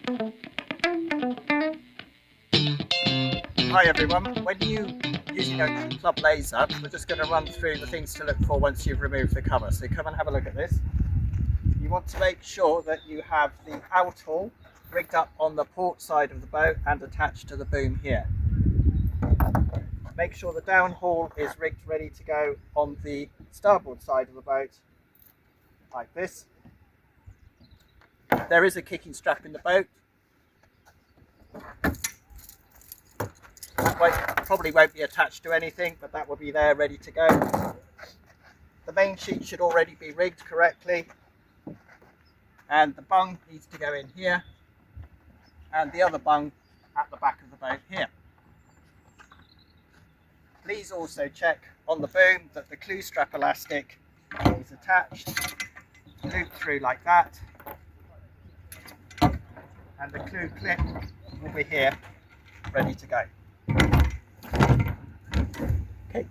Hi everyone, when you're using a club laser, we're just going to run through the things to look for once you've removed the cover. So come and have a look at this. You want to make sure that you have the outhaul rigged up on the port side of the boat and attached to the boom here. Make sure the downhaul is rigged ready to go on the starboard side of the boat, like this. There is a kicking strap in the boat. Probably won't be attached to anything, but that will be there ready to go. The main sheet should already be rigged correctly, and the bung needs to go in here, and the other bung at the back of the boat here. Please also check on the boom that the clew strap elastic is attached, loop through like that, and the clew clip will be here ready to go. Okay.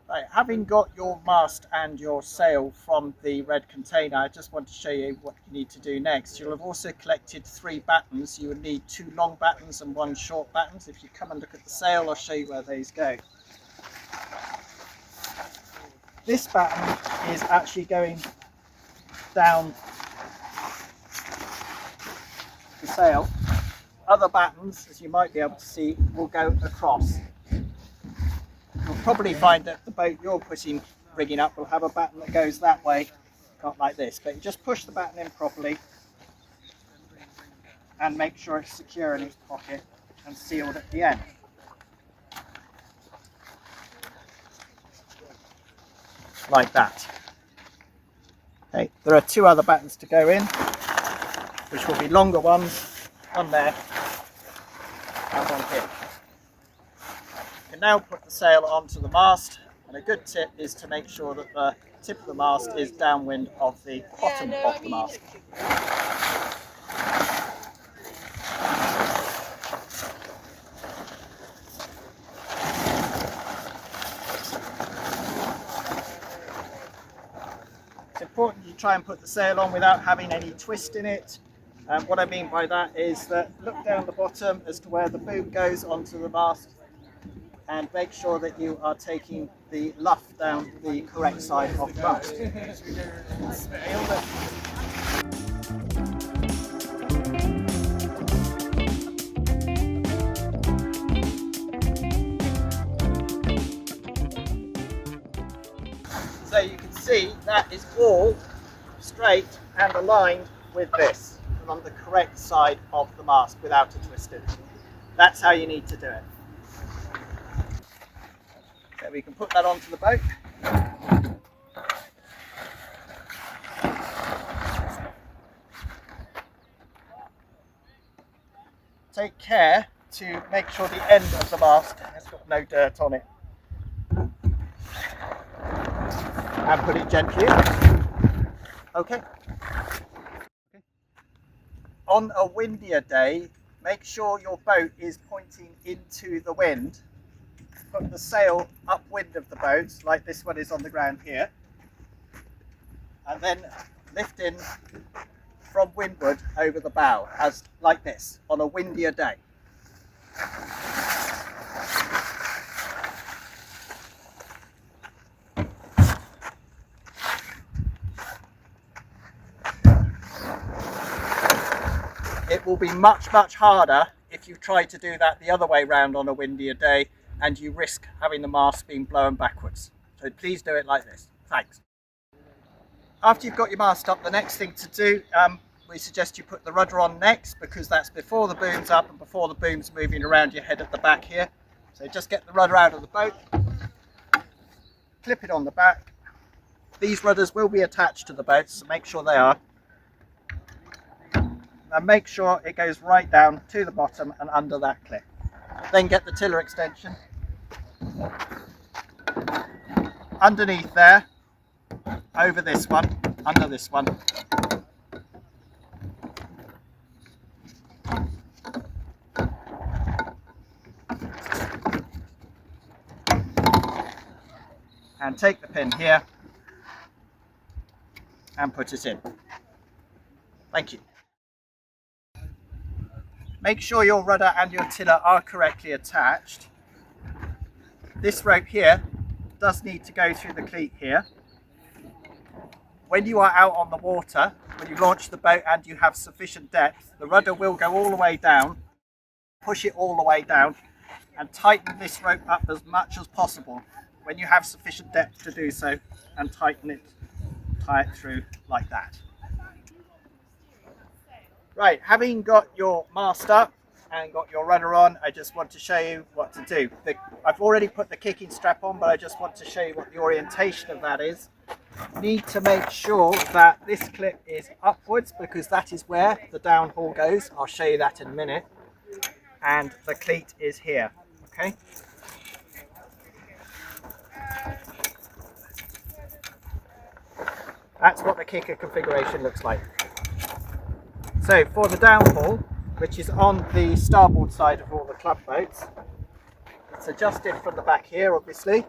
Right, having got your mast and your sail from the red container, I just want to show you what you need to do next. You'll have also collected 3 battens. You will need 2 long battens and 1 short batten. If you come and look at the sail, I'll show you where those go. This batten is actually going down the sail. Other battens, as you might be able to see, will go across. You'll probably find that the boat you're rigging up will have a batten that goes that way, not like this. But you just push the batten in properly and make sure it's secure in its pocket and sealed at the end. Like that. Okay, there are 2 other battens to go in, which will be longer ones, one there and one here. You can now put the sail onto the mast, and a good tip is to make sure that the tip of the mast is downwind of the bottom of the mast. It's important you try and put the sail on without having any twist in it. What I mean by that is that look down the bottom as to where the boom goes onto the mast, and make sure that you are taking the luff down the correct side of the mast. So you can see that is all straight and aligned with this, and on the correct side of the mast without a twist in it. That's how you need to do it. So we can put that onto the boat. Take care to make sure the end of the mast has got no dirt on it. And put it gently in. Okay. On a windier day, make sure your boat is pointing into the wind. Put the sail upwind of the boat, like this one is on the ground here, and then lift in from windward over the bow, as like this, on a windier day. It will be much harder if you try to do that the other way round on a windier day, and you risk having the mast being blown backwards. So please do it like this. Thanks. After you've got your mast up, the next thing to do, we suggest you put the rudder on next, because that's before the boom's up and before the boom's moving around your head at the back here. So just get the rudder out of the boat, clip it on the back. These rudders will be attached to the boat, so make sure they are. And make sure it goes right down to the bottom and under that clip. Then get the tiller extension underneath there, over this one, under this one. And take the pin here and put it in. Thank you. Make sure your rudder and your tiller are correctly attached. This rope here does need to go through the cleat here. When you are out on the water, when you launch the boat and you have sufficient depth, the rudder will go all the way down, push it all the way down, and tighten this rope up as much as possible when you have sufficient depth to do so, and tie it through like that. Right, having got your mast up and got your rudder on, I just want to show you what to do. I've already put the kicking strap on, but I just want to show you what the orientation of that is. Need to make sure that this clip is upwards, because that is where the downhaul goes. I'll show you that in a minute. And the cleat is here, okay? That's what the kicker configuration looks like. So for the downhaul, which is on the starboard side of all the club boats, it's adjusted from the back here, obviously,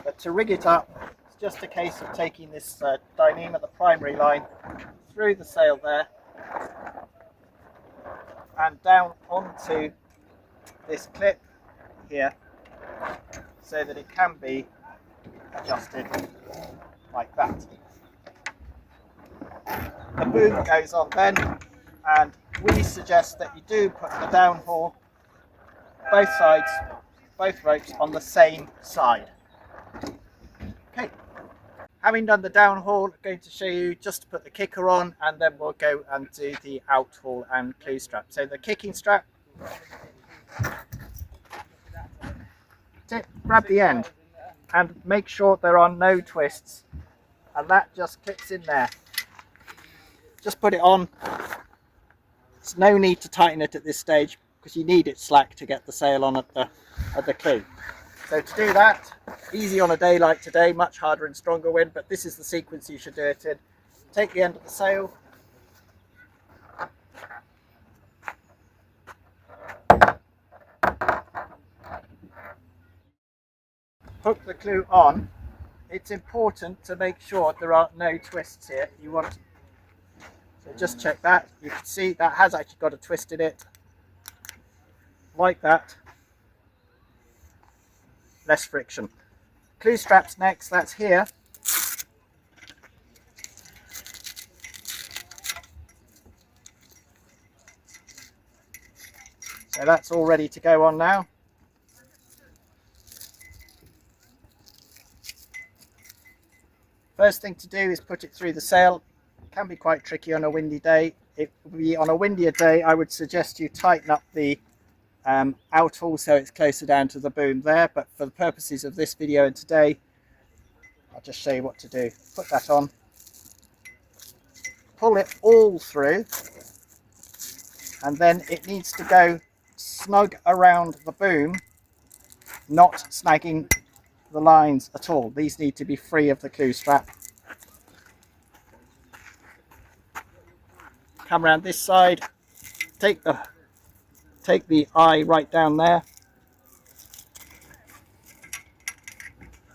but to rig it up, it's just a case of taking this Dinghy, the primary line, through the sail there, and down onto this clip here, so that it can be adjusted like that. The boom goes on then, and we suggest that you do put the downhaul, both sides, both ropes on the same side. Okay, having done the downhaul, I'm going to show you just to put the kicker on, and then we'll go and do the outhaul and clue strap. So the kicking strap, grab the end and make sure there are no twists, and that just clips in there. Just put it on. There's no need to tighten it at this stage, because you need it slack to get the sail on at the clue. So to do that, easy on a day like today, much harder in stronger wind, but this is the sequence you should do it in. Take the end of the sail, hook the clue on. It's important to make sure there are no twists here. So just check that. You can see that has actually got a twist in it, like that. Less friction. Clue straps next, that's here. So that's all ready to go on now. First thing to do is put it through the sail. It can be quite tricky on a windy day. On a windier day, I would suggest you tighten up the outhaul so it's closer down to the boom there, but for the purposes of this video and today, I'll just show you what to do. Put that on, pull it all through, and then it needs to go snug around the boom, not snagging the lines at all. These need to be free of the clue strap. Come around this side, take the eye right down there,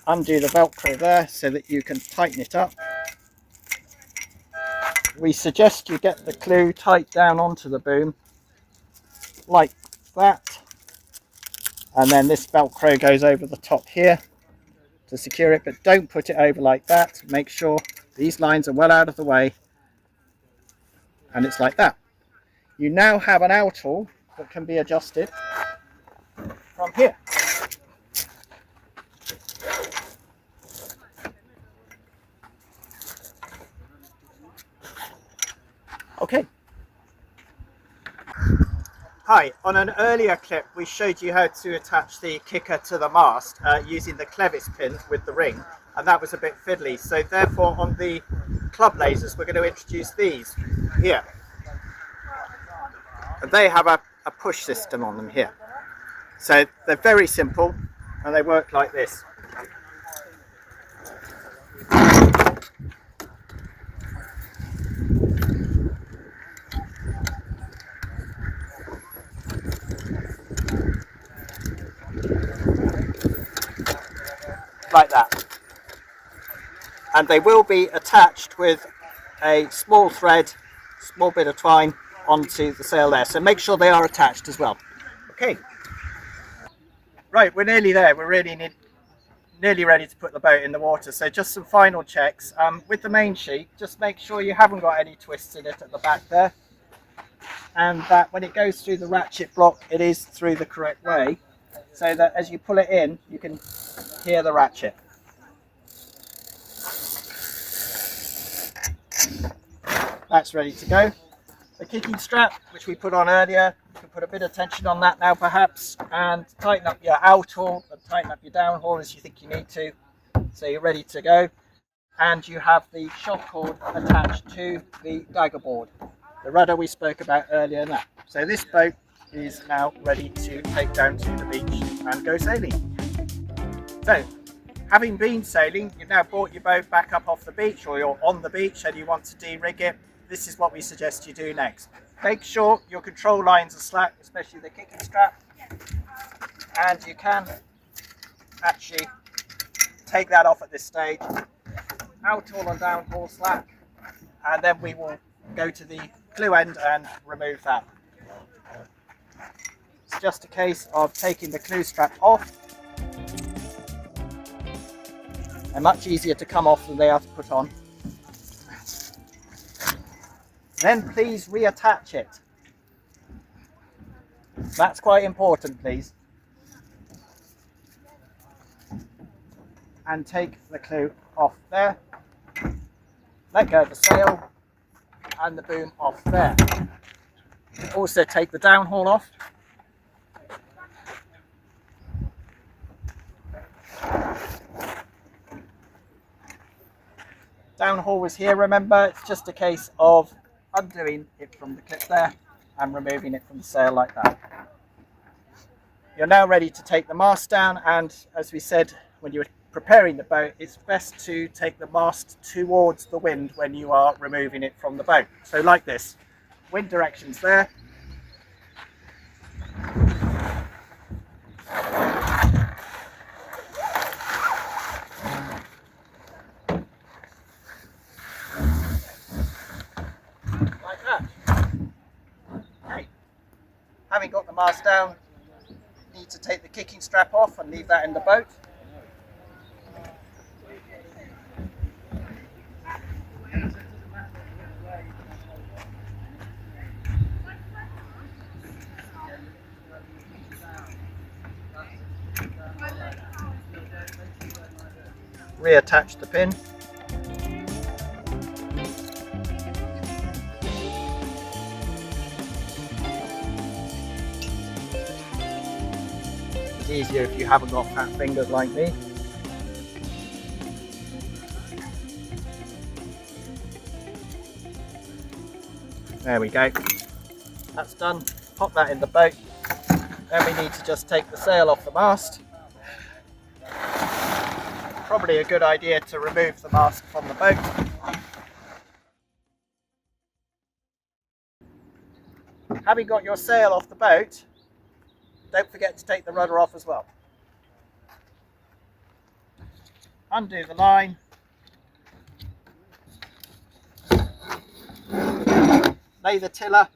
undo the Velcro there so that you can tighten it up. We suggest you get the clue tight down onto the boom like that, and then this Velcro goes over the top here to secure it, but don't put it over like that. Make sure these lines are well out of the way, and it's like that. You now have an outhaul that can be adjusted from here. Okay. Hi, on an earlier clip we showed you how to attach the kicker to the mast using the clevis pin with the ring, and that was a bit fiddly, so therefore on the club lasers we're going to introduce these here, and they have a push system on them here. So they're very simple and they work like this. Like that. And they will be attached with a small thread, small bit of twine onto the sail there. So make sure they are attached as well. Okay. Right, we're nearly there. We're really nearly ready to put the boat in the water. So just some final checks. With the main sheet, just make sure you haven't got any twists in it at the back there. And that when it goes through the ratchet block, it is through the correct way. So that as you pull it in, you can hear the ratchet. That's ready to go. The kicking strap, which we put on earlier, you can put a bit of tension on that now perhaps, and tighten up your out haul and tighten up your down haul as you think you need to. So you're ready to go. And you have the shock cord attached to the dagger board, the rudder we spoke about earlier now. So this boat is now ready to take down to the beach and go sailing. So, having been sailing, you've now brought your boat back up off the beach, or you're on the beach and you want to de-rig it. This is what we suggest you do next. Make sure your control lines are slack, especially the kicking strap, and you can actually take that off at this stage. Out haul and down haul slack, and then we will go to the clue end and remove that. It's just a case of taking the clue strap off. They're much easier to come off than they are to put on. Then please reattach it. That's quite important, please. And take the clue off there. Let go of the sail and the boom off there. Also take the downhaul off. Downhaul was here, remember, it's just a case of undoing it from the clip there and removing it from the sail like that. You're now ready to take the mast down, and as we said when you were preparing the boat, it's best to take the mast towards the wind when you are removing it from the boat. So like this, wind directions there. Like that. Okay. Having got the mast down, you need to take the kicking strap off and leave that in the boat. Reattach the pin. It's easier if you haven't got fat fingers like me. There we go. That's done. Pop that in the boat. Then we need to just take the sail off the mast. Probably a good idea to remove the mast from the boat. Having got your sail off the boat, don't forget to take the rudder off as well. Undo the line. Lay the tiller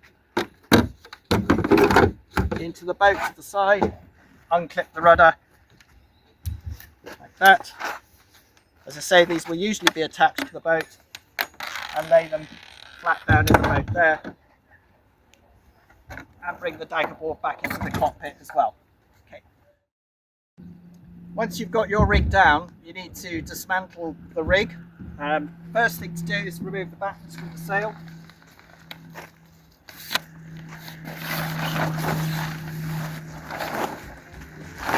into the boat to the side. Unclip the rudder like that. As I say, these will usually be attached to the boat, and lay them flat down in the boat there, and bring the dagger board back into the cockpit as well. Okay. Once you've got your rig down, you need to dismantle the rig. First thing to do is remove the battens from the sail.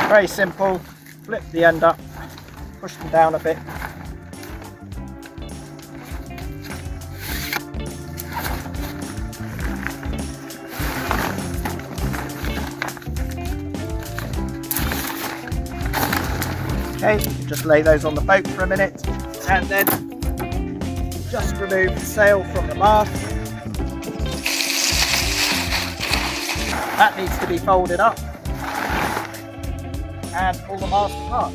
Very simple. Flip the end up, push them down a bit. Okay, just lay those on the boat for a minute, and then just remove the sail from the mast. That needs to be folded up, and pull the mast apart.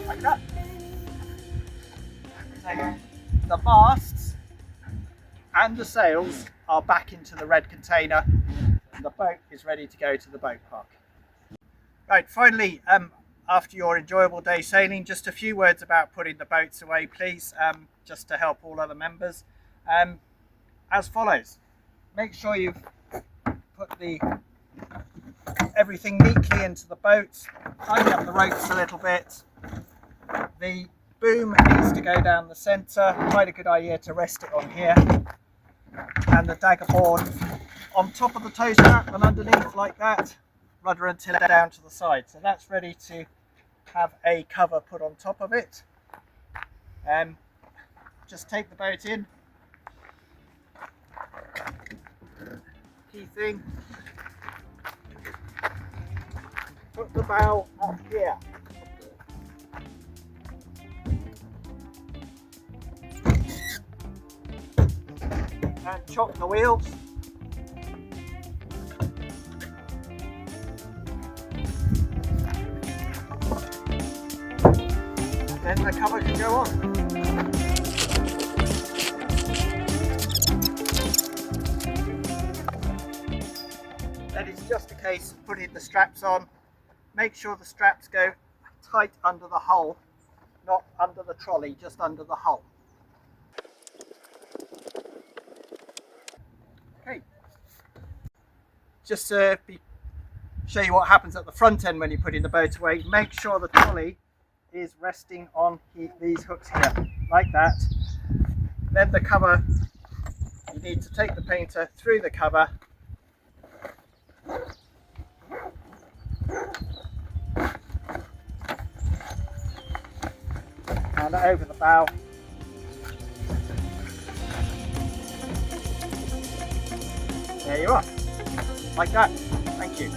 Like that. So the masts and the sails are back into the red container and the boat is ready to go to the boat park. Right, finally, after your enjoyable day sailing, just a few words about putting the boats away, please, just to help all other members. As follows: make sure you've put everything neatly into the boat, tidy up the ropes a little bit. The boom needs to go down the centre, quite a good idea to rest it on here, and the dagger board on top of the tow strap and underneath like that, rudder and tiller down to the side. So that's ready to have a cover put on top of it. Just take the boat in. Key thing, put the bow up here. And chock the wheels. And then the cover can go on. Then it's just a case of putting the straps on. Make sure the straps go tight under the hull, not under the trolley, just under the hull. Okay. Just to show you what happens at the front end when you're putting the boat away, make sure the trolley is resting on these hooks here, like that. Then the cover, you need to take the painter through the cover and over the bow. There you are, like that. Thank you.